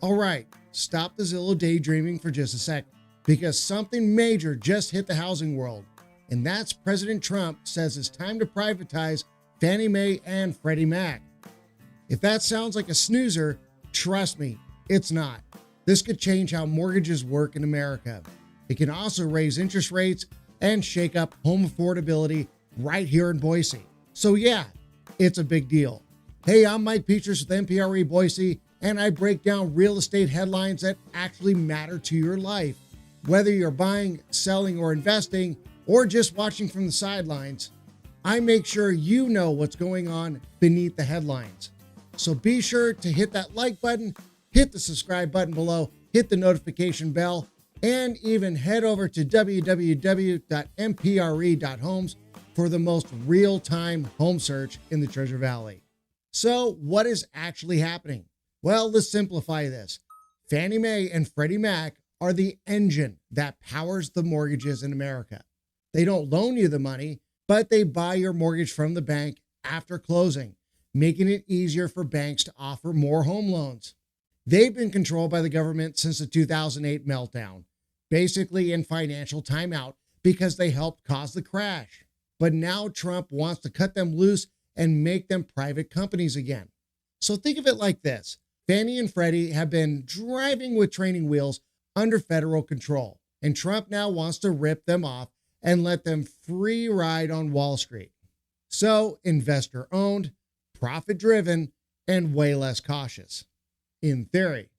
All right, stop the Zillow daydreaming for just a second, because something major just hit the housing world, and that's President Trump says it's time to privatize Fannie Mae and Freddie Mac. If that sounds like a snoozer, trust me, it's not. This could change how mortgages work in America. It can also raise interest rates and shake up home affordability right here in Boise. So yeah, it's a big deal. Hey, I'm Mike Peters with NPRE Boise, and I break down real estate headlines that actually matter to your life. Whether you're buying, selling, or investing, or just watching from the sidelines, I make sure you know what's going on beneath the headlines. So be sure to hit that like button, hit the subscribe button below, hit the notification bell, and even head over to www.mpre.homes for the most real-time home search in the Treasure Valley. So what is actually happening? Well, let's simplify this. Fannie Mae and Freddie Mac are the engine that powers the mortgages in America. They don't loan you the money, but they buy your mortgage from the bank after closing, making it easier for banks to offer more home loans. They've been controlled by the government since the 2008 meltdown, basically in financial timeout because they helped cause the crash. But now Trump wants to cut them loose and make them private companies again. So think of it like this. Fannie and Freddie have been driving with training wheels under federal control, and Trump now wants to rip them off and let them free ride on Wall Street. So investor owned, profit driven, and way less cautious, in theory.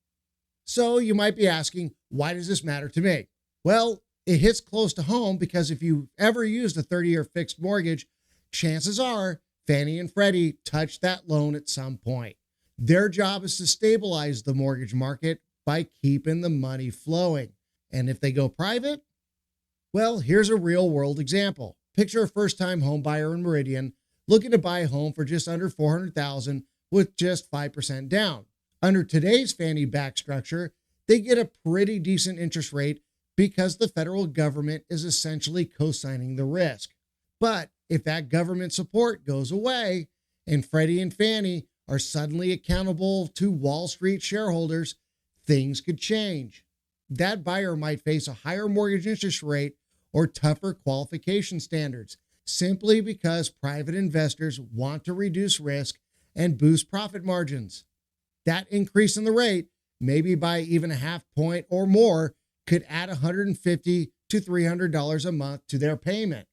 So you might be asking, why does this matter to me? Well, it hits close to home because if you ever used a 30-year fixed mortgage, chances are Fannie and Freddie touched that loan at some point. Their job is to stabilize the mortgage market by keeping the money flowing. And if they go private, well, here's a real world example. Picture a first-time home buyer in Meridian looking to buy a home for just under $400,000 with just 5% down. Under today's Fannie back structure, they get a pretty decent interest rate because the federal government is essentially co-signing the risk. But if that government support goes away and Freddie and Fannie are suddenly accountable to Wall Street shareholders, things could change. That buyer might face a higher mortgage interest rate or tougher qualification standards simply because private investors want to reduce risk and boost profit margins. That increase in the rate, maybe by even a half point or more, could add $150 to $300 a month to their payment.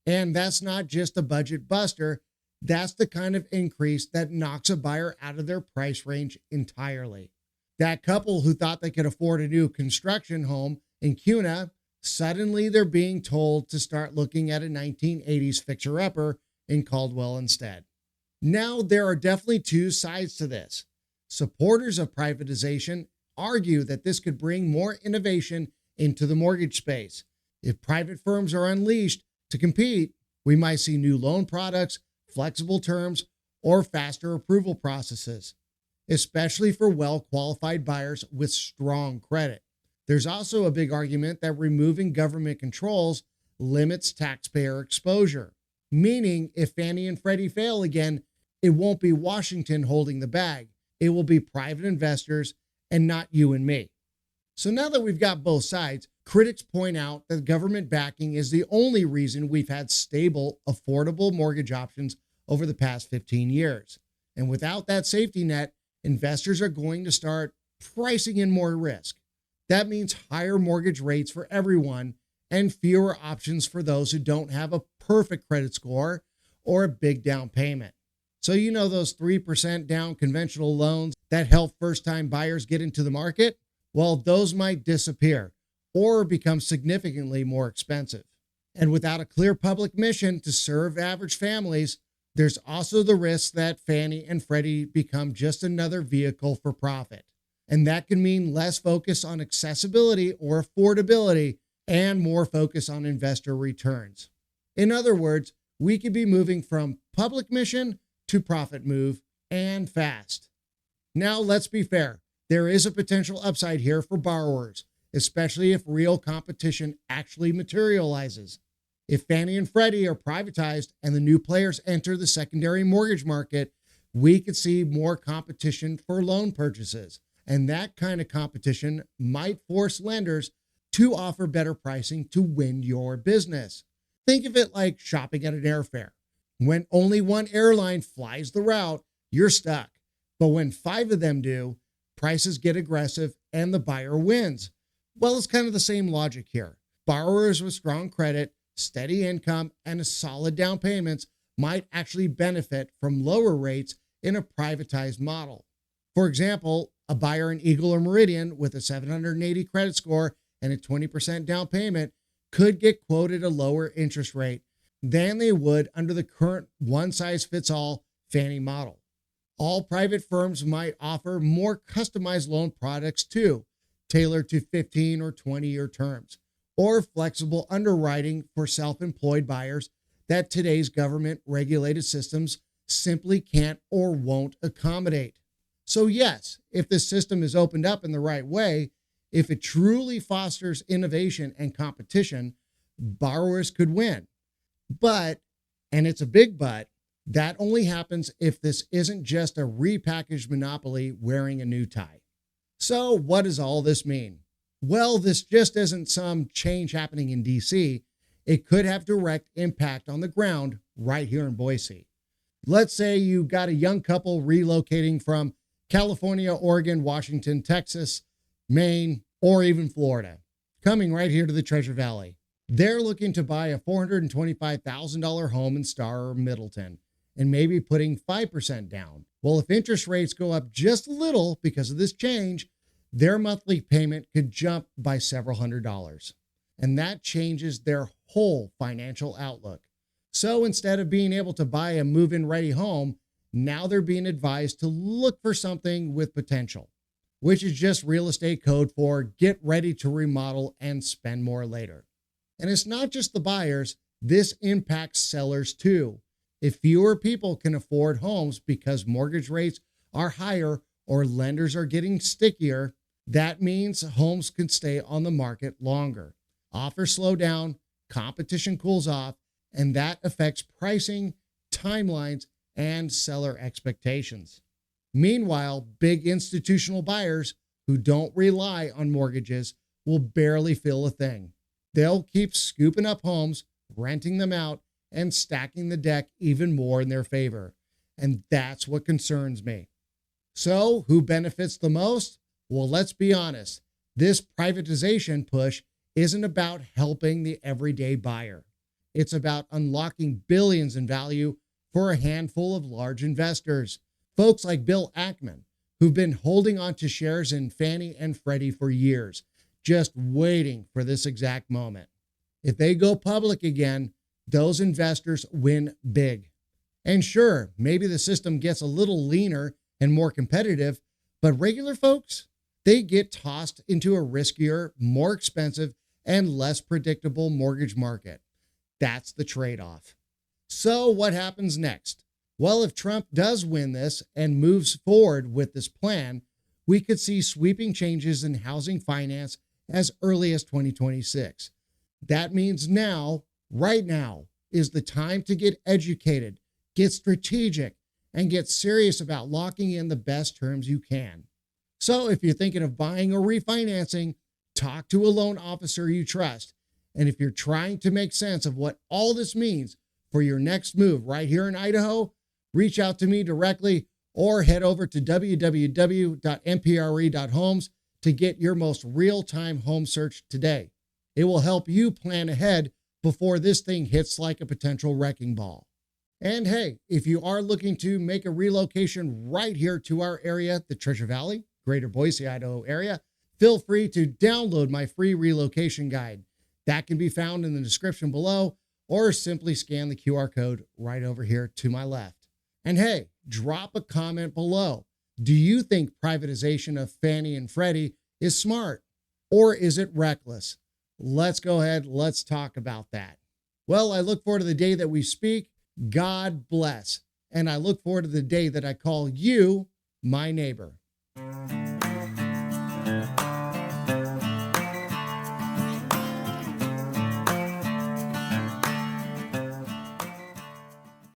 And that's not just a budget buster. That's the kind of increase that knocks a buyer out of their price range entirely. That couple who thought they could afford a new construction home in Kuna, suddenly they're being told to start looking at a 1980s fixer-upper in Caldwell instead. Now, there are definitely two sides to this. Supporters of privatization argue that this could bring more innovation into the mortgage space. If private firms are unleashed to compete, we might see new loan products, flexible terms, or faster approval processes, especially for well-qualified buyers with strong credit. There's also a big argument that removing government controls limits taxpayer exposure, meaning if Fannie and Freddie fail again, it won't be Washington holding the bag. It will be private investors and not you and me. So now that we've got both sides, critics point out that government backing is the only reason we've had stable, affordable mortgage options over the past 15 years. And without that safety net, investors are going to start pricing in more risk. That means higher mortgage rates for everyone and fewer options for those who don't have a perfect credit score or a big down payment. So you know those 3% down conventional loans that help first-time buyers get into the market? Well, those might disappear or become significantly more expensive. And without a clear public mission to serve average families, there's also the risk that Fannie and Freddie become just another vehicle for profit. And that can mean less focus on accessibility or affordability and more focus on investor returns. In other words, we could be moving from public mission to profit move, and fast. Now, let's be fair. There is a potential upside here for borrowers, especially if real competition actually materializes. If Fannie and Freddie are privatized and the new players enter the secondary mortgage market, we could see more competition for loan purchases. And that kind of competition might force lenders to offer better pricing to win your business. Think of it like shopping at an airfare. When only one airline flies the route, you're stuck. But when 5 of them do, prices get aggressive and the buyer wins. Well, it's kind of the same logic here. Borrowers with strong credit, steady income, and a solid down payments might actually benefit from lower rates in a privatized model. For example, a buyer in Eagle or Meridian with a 780 credit score and a 20% down payment could get quoted a lower interest rate than they would under the current one-size-fits-all Fannie model. All private firms might offer more customized loan products too, tailored to 15 or 20-year terms, or flexible underwriting for self-employed buyers that today's government-regulated systems simply can't or won't accommodate. So yes, if the system is opened up in the right way, if it truly fosters innovation and competition, borrowers could win. But, and it's a big but, that only happens if this isn't just a repackaged monopoly wearing a new tie. So what does all this mean? Well, this just isn't some change happening in DC. It could have direct impact on the ground right here in Boise. Let's say you got a young couple relocating from California, Oregon, Washington, Texas, Maine, or even Florida, coming right here to the Treasure Valley. They're looking to buy a $425,000 home in Star or Middleton and maybe putting 5% down. Well, if interest rates go up just a little because of this change, their monthly payment could jump by several $100s. And that changes their whole financial outlook. So instead of being able to buy a move-in ready home, now they're being advised to look for something with potential, which is just real estate code for get ready to remodel and spend more later. And it's not just the buyers, this impacts sellers too. If fewer people can afford homes because mortgage rates are higher or lenders are getting stickier, that means homes can stay on the market longer. Offers slow down, competition cools off, and that affects pricing, timelines, and seller expectations. Meanwhile, big institutional buyers who don't rely on mortgages will barely feel a thing. They'll keep scooping up homes, renting them out, and stacking the deck even more in their favor. And that's what concerns me. So, who benefits the most? Well, let's be honest. This privatization push isn't about helping the everyday buyer. It's about unlocking billions in value for a handful of large investors. Folks like Bill Ackman, who've been holding on to shares in Fannie and Freddie for years, just waiting for this exact moment. If they go public again, those investors win big. And sure, maybe the system gets a little leaner and more competitive, but regular folks, they get tossed into a riskier, more expensive, and less predictable mortgage market. That's the trade-off. So what happens next? Well, if Trump does win this and moves forward with this plan, we could see sweeping changes in housing finance as early as 2026. That means now, right now, is the time to get educated, get strategic, and get serious about locking in the best terms you can. So if you're thinking of buying or refinancing, talk to a loan officer you trust. And if you're trying to make sense of what all this means for your next move right here in Idaho, reach out to me directly or head over to www.mpre.homes to get your most real-time home search today. It will help you plan ahead before this thing hits like a potential wrecking ball. And hey, if you are looking to make a relocation right here to our area, the Treasure Valley, Greater Boise, Idaho area, feel free to download my free relocation guide. That can be found in the description below, or simply scan the QR code right over here to my left. And hey, drop a comment below. Do you think privatization of Fannie and Freddie is smart, or is it reckless? Let's go ahead. Let's talk about that. Well, I look forward to the day that we speak. God bless. And I look forward to the day that I call you my neighbor.